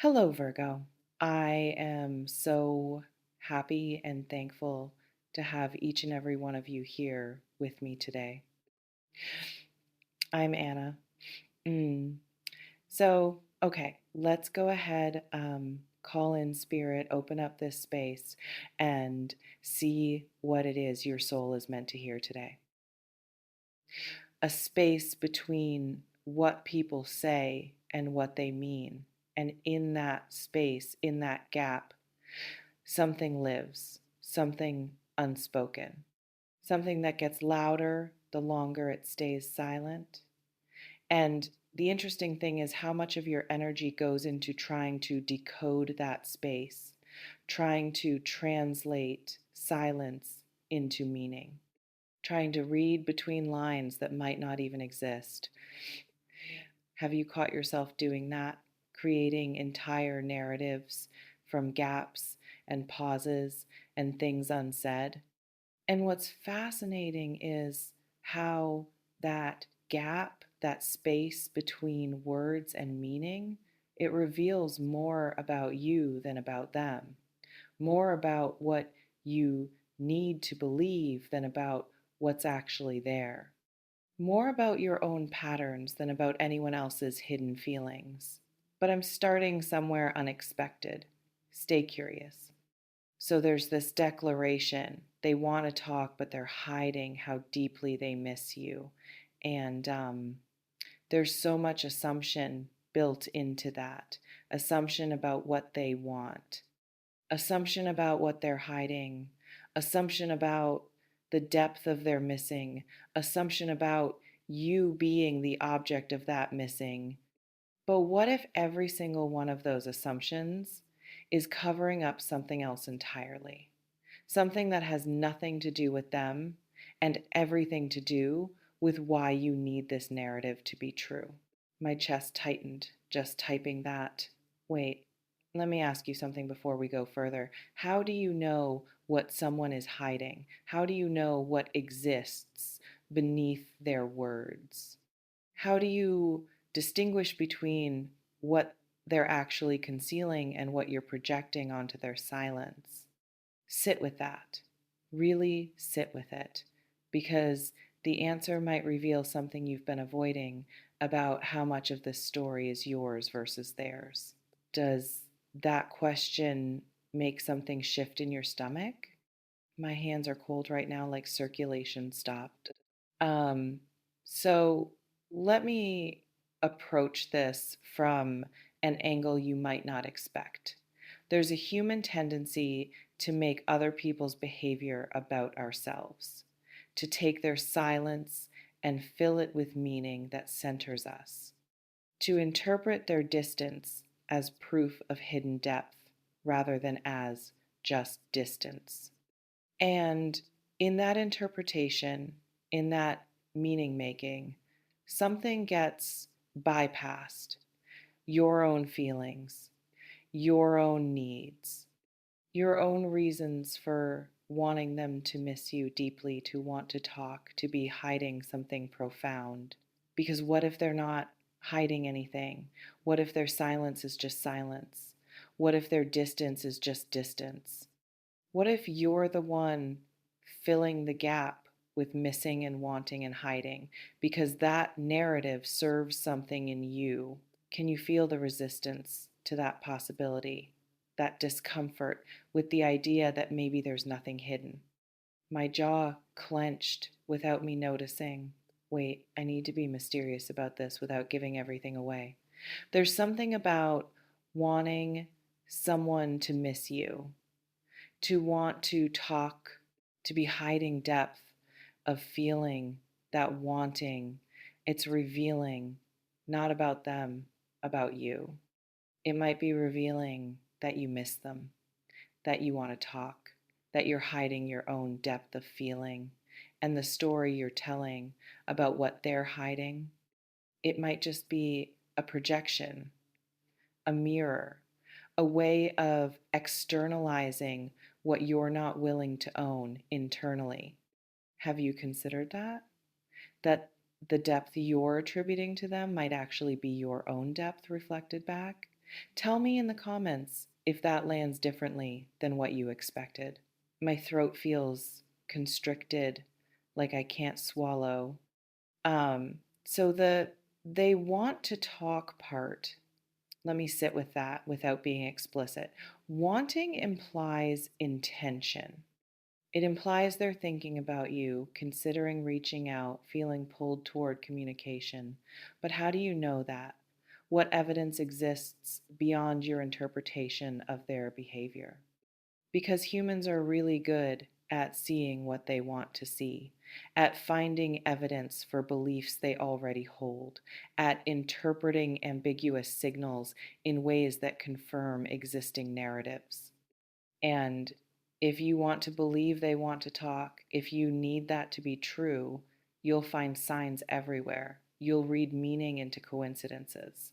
Hello, Virgo. I am so happy and thankful to have each and every one of you here with me today. I'm Anna. Mm. Okay, let's go ahead, call in spirit, open up this space, and see what it is your soul is meant to hear today. A space between what people say and what they mean. And in that space, in that gap, something lives, something unspoken, something that gets louder the longer it stays silent. And the interesting thing is how much of your energy goes into trying to decode that space, trying to translate silence into meaning, trying to read between lines that might not even exist. Have you caught yourself doing that? Creating entire narratives from gaps and pauses and things unsaid? And what's fascinating is how that gap, that space between words and meaning, it reveals more about you than about them, more about what you need to believe than about what's actually there, more about your own patterns than about anyone else's hidden feelings. But I'm starting somewhere unexpected. Stay curious. So there's this declaration. They want to talk, but they're hiding how deeply they miss you. And there's so much assumption built into that, assumption about what they want, assumption about what they're hiding, assumption about the depth of their missing, assumption about you being the object of that missing. But what if every single one of those assumptions is covering up something else entirely? Something that has nothing to do with them and everything to do with why you need this narrative to be true. My chest tightened just typing that. Wait, let me ask you something before we go further. How do you know what someone is hiding? How do you know what exists beneath their words? How do you distinguish between what they're actually concealing and what you're projecting onto their silence? Sit with that. Really sit with it, because the answer might reveal something you've been avoiding about how much of this story is yours versus theirs. Does that question make something shift in your stomach? My hands are cold right now, like circulation stopped. Um, so let me approach this from an angle you might not expect. There's a human tendency to make other people's behavior about ourselves, to take their silence and fill it with meaning that centers us, to interpret their distance as proof of hidden depth rather than as just distance. And in that interpretation, in that meaning making, something gets bypassed: your own feelings, your own needs, your own reasons for wanting them to miss you deeply, to want to talk, to be hiding something profound. Because what if they're not hiding anything? What if their silence is just silence? What if their distance is just distance? What if you're the one filling the gap with missing and wanting and hiding because that narrative serves something in you? Can you feel the resistance to that possibility, that discomfort with the idea that maybe there's nothing hidden? My jaw clenched without me noticing. Wait, I need to be mysterious about this without giving everything away. There's something about wanting someone to miss you, to want to talk, to be hiding depth of feeling, that wanting. It's revealing, not about them, about you. It might be revealing that you miss them, that you want to talk, that you're hiding your own depth of feeling and the story you're telling about what they're hiding. It might just be a projection, a mirror, a way of externalizing what you're not willing to own internally. Have you considered that? That the depth you're attributing to them might actually be your own depth reflected back? Tell me in the comments if that lands differently than what you expected. My throat feels constricted, like I can't swallow. Um, so the they want to talk part, let me sit with that without being explicit. Wanting implies intention. It implies they're thinking about you, considering reaching out, feeling pulled toward communication. But how do you know that? What evidence exists beyond your interpretation of their behavior? Because humans are really good at seeing what they want to see, at finding evidence for beliefs they already hold, at interpreting ambiguous signals in ways that confirm existing narratives. And if you want to believe they want to talk, if you need that to be true, you'll find signs everywhere. You'll read meaning into coincidences.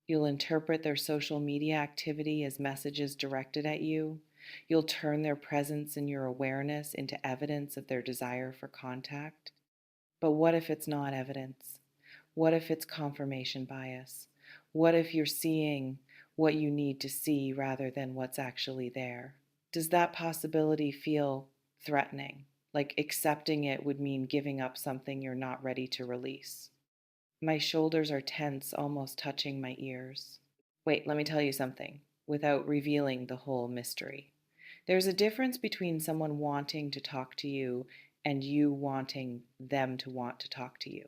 You'll interpret their social media activity as messages directed at you. You'll turn their presence and your awareness into evidence of their desire for contact. But what if it's not evidence? What if it's confirmation bias? What if you're seeing what you need to see rather than what's actually there? Does that possibility feel threatening? Like accepting it would mean giving up something you're not ready to release. My shoulders are tense, almost touching my ears. Wait, let me tell you something without revealing the whole mystery. There's a difference between someone wanting to talk to you and you wanting them to want to talk to you.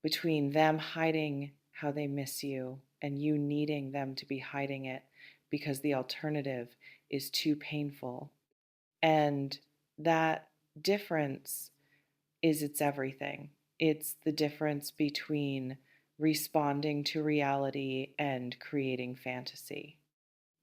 Between them hiding how they miss you and you needing them to be hiding it because the alternative is too painful. And that difference is it's everything. It's the difference between responding to reality and creating fantasy,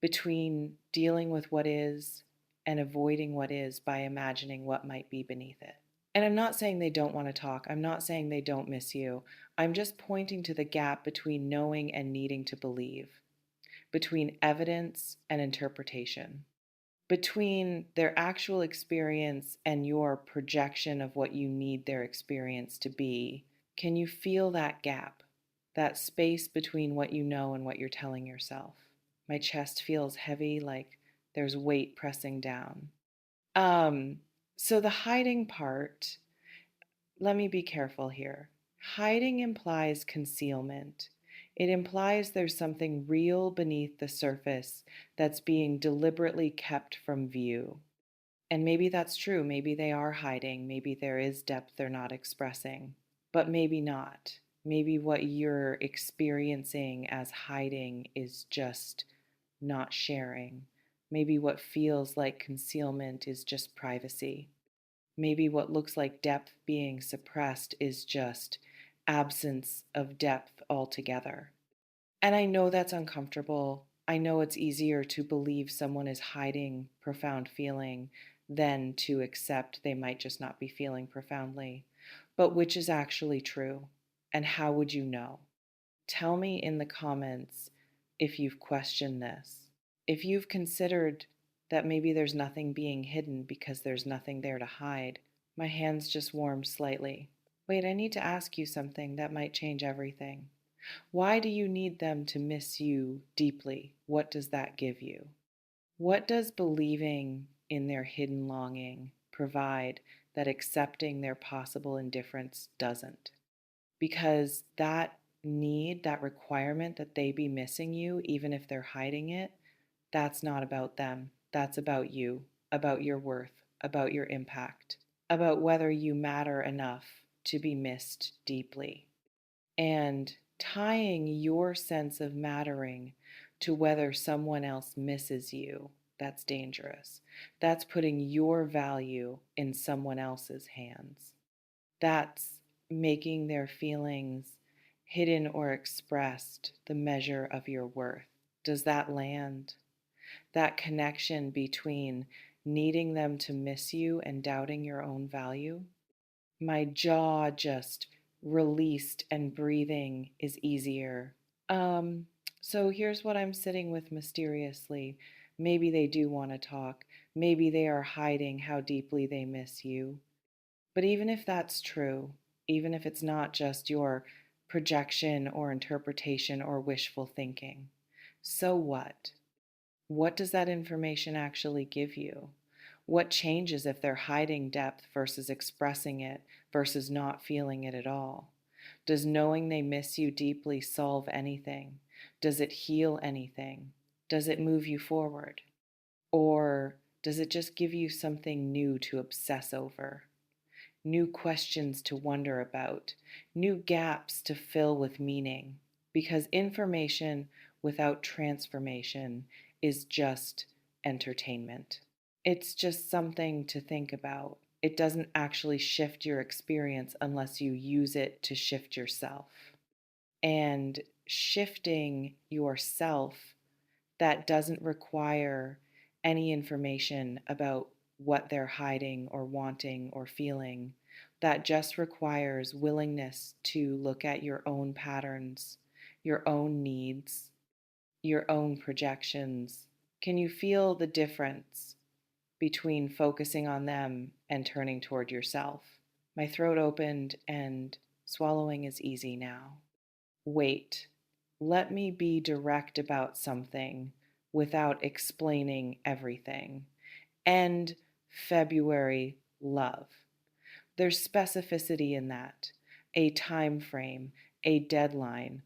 between dealing with what is and avoiding what is by imagining what might be beneath it. And I'm not saying they don't want to talk. I'm not saying they don't miss you. I'm just pointing to the gap between knowing and needing to believe, between evidence and interpretation, between their actual experience and your projection of what you need their experience to be. Can you feel that gap, that space between what you know and what you're telling yourself? My chest feels heavy, like there's weight pressing down. Um, so the hiding part, let me be careful here. Hiding implies concealment. It implies there's something real beneath the surface that's being deliberately kept from view. And maybe that's true. Maybe they are hiding. Maybe there is depth they're not expressing. But maybe not. Maybe what you're experiencing as hiding is just not sharing. Maybe what feels like concealment is just privacy. Maybe what looks like depth being suppressed is just absence of depth altogether. And I know that's uncomfortable. I know it's easier to believe someone is hiding profound feeling than to accept they might just not be feeling profoundly. But which is actually true? And how would you know? Tell me in the comments if you've questioned this. If you've considered that maybe there's nothing being hidden because there's nothing there to hide. My hands just warmed slightly. Wait, I need to ask you something that might change everything. Why do you need them to miss you deeply? What does that give you? What does believing in their hidden longing provide that accepting their possible indifference doesn't? Because that need, that requirement that they be missing you, even if they're hiding it, that's not about them. That's about you, about your worth, about your impact, about whether you matter enough to be missed deeply. And tying your sense of mattering to whether someone else misses you, that's dangerous. That's putting your value in someone else's hands. That's making their feelings, hidden or expressed, the measure of your worth. Does that land? That connection between needing them to miss you and doubting your own value? My jaw just released and breathing is easier. Um, so here's what I'm sitting with mysteriously. Maybe they do want to talk. Maybe they are hiding how deeply they miss you. But even if that's true, even if it's not just your projection or interpretation or wishful thinking, So what? What does that information actually give you? What changes if they're hiding depth versus expressing it versus not feeling it at all? Does knowing they miss you deeply solve anything? Does it heal anything? Does it move you forward? Or does it just give you something new to obsess over? New questions to wonder about, new gaps to fill with meaning? Because information without transformation is just entertainment. It's just something to think about. It doesn't actually shift your experience unless you use it to shift yourself. And shifting yourself, that doesn't require any information about what they're hiding or wanting or feeling. That just requires willingness to look at your own patterns, your own needs, your own projections. Can you feel the difference between focusing on them and turning toward yourself? My throat opened and swallowing is easy now. Wait, let me be direct about something without explaining everything. End February love. There's specificity in that, a time frame, a deadline,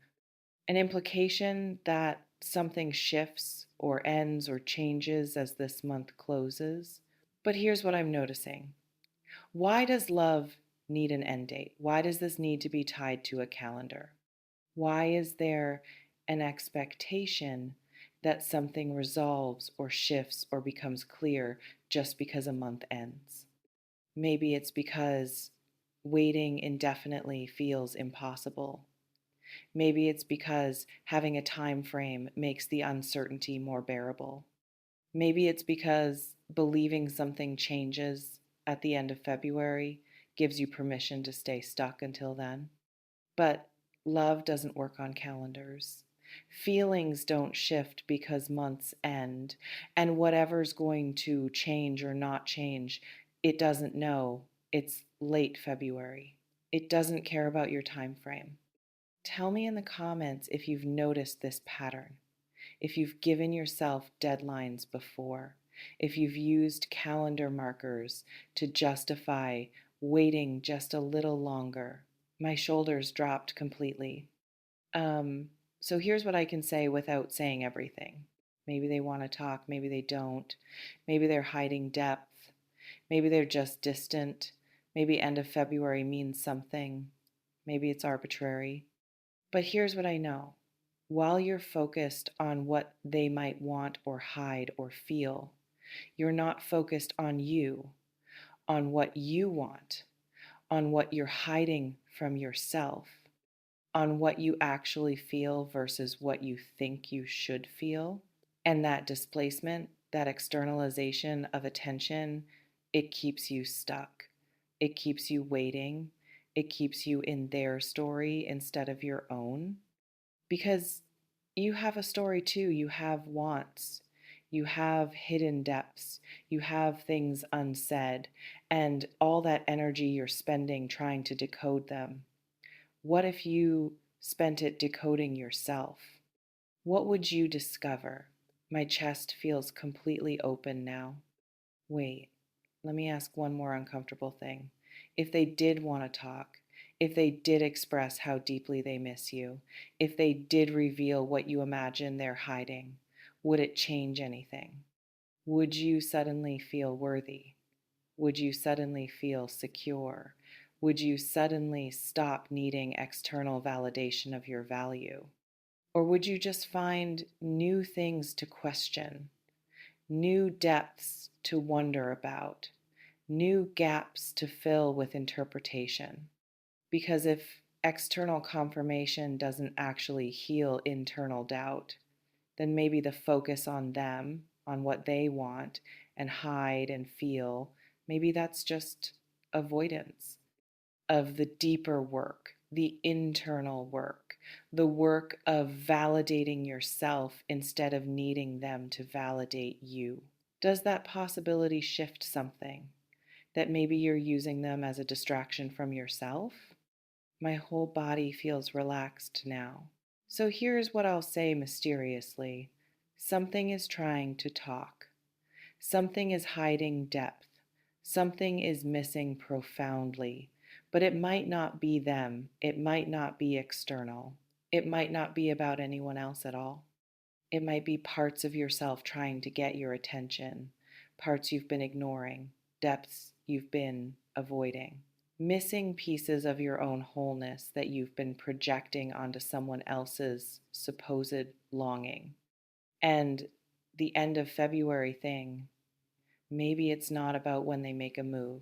an implication that something shifts or ends or changes as this month closes. But here's what I'm noticing. Why does love need an end date? Why does this need to be tied to a calendar? Why is there an expectation that something resolves or shifts or becomes clear just because a month ends? Maybe it's because waiting indefinitely feels impossible. Maybe it's because having a time frame makes the uncertainty more bearable. Maybe it's because believing something changes at the end of February gives you permission to stay stuck until then. But love doesn't work on calendars. Feelings don't shift because months end, and whatever's going to change or not change, it doesn't know. It's late February. It doesn't care about your time frame. Tell me in the comments if you've noticed this pattern, if you've given yourself deadlines before, if you've used calendar markers to justify waiting just a little longer. My shoulders dropped completely. Um, so here's what I can say without saying everything. Maybe they want to talk, maybe they don't. Maybe they're hiding depth. Maybe they're just distant. Maybe end of February means something. Maybe it's arbitrary. But here's what I know. While you're focused on what they might want or hide or feel, you're not focused on you, on what you want, on what you're hiding from yourself, on what you actually feel versus what you think you should feel. And that displacement, that externalization of attention, it keeps you stuck. It keeps you waiting. It keeps you in their story instead of your own. Because you have a story too. You have wants. You have hidden depths. You have things unsaid. And all that energy you're spending trying to decode them. What if you spent it decoding yourself? What would you discover? My chest feels completely open now. Wait, let me ask one more uncomfortable thing. If they did want to talk, if they did express how deeply they miss you, if they did reveal what you imagine they're hiding, would it change anything? Would you suddenly feel worthy? Would you suddenly feel secure? Would you suddenly stop needing external validation of your value? Or would you just find new things to question, new depths to wonder about, new gaps to fill with interpretation? Because if external confirmation doesn't actually heal internal doubt, then maybe the focus on them, on what they want and hide and feel, maybe that's just avoidance of the deeper work, the internal work, the work of validating yourself instead of needing them to validate you. Does that possibility shift something? That maybe you're using them as a distraction from yourself? My whole body feels relaxed now. So here's what I'll say mysteriously: something is trying to talk, something is hiding depth, something is missing profoundly, but it might not be them, it might not be external, it might not be about anyone else at all. It might be parts of yourself trying to get your attention, parts you've been ignoring, depths you've been avoiding, missing pieces of your own wholeness that you've been projecting onto someone else's supposed longing. And the end of February thing, maybe it's not about when they make a move.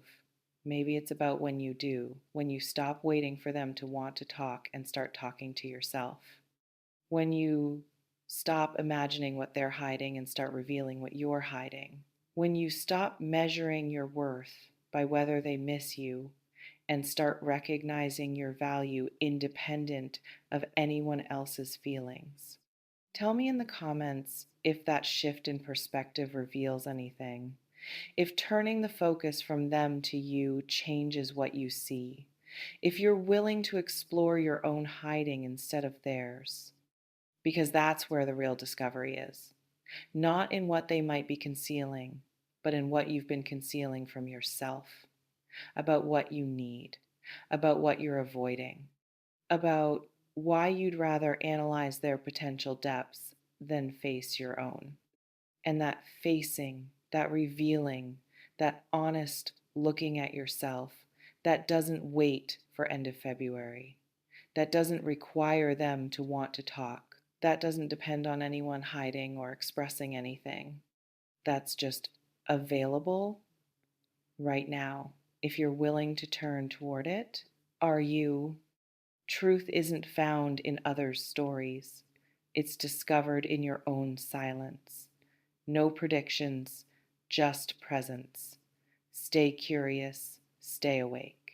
Maybe it's about when you do, when you stop waiting for them to want to talk and start talking to yourself. When you stop imagining what they're hiding and start revealing what you're hiding. When you stop measuring your worth by whether they miss you and start recognizing your value independent of anyone else's feelings. Tell me in the comments if that shift in perspective reveals anything. If turning the focus from them to you changes what you see. If you're willing to explore your own hiding instead of theirs. Because that's where the real discovery is. Not in what they might be concealing, but in what you've been concealing from yourself, about what you need, about what you're avoiding, about why you'd rather analyze their potential depths than face your own. And that facing, that revealing, that honest looking at yourself, that doesn't wait for end of February, that doesn't require them to want to talk, that doesn't depend on anyone hiding or expressing anything. That's just available right now. If you're willing to turn toward it, are you? Truth isn't found in others' stories, it's discovered in your own silence. No predictions, just presence. Stay curious, stay awake.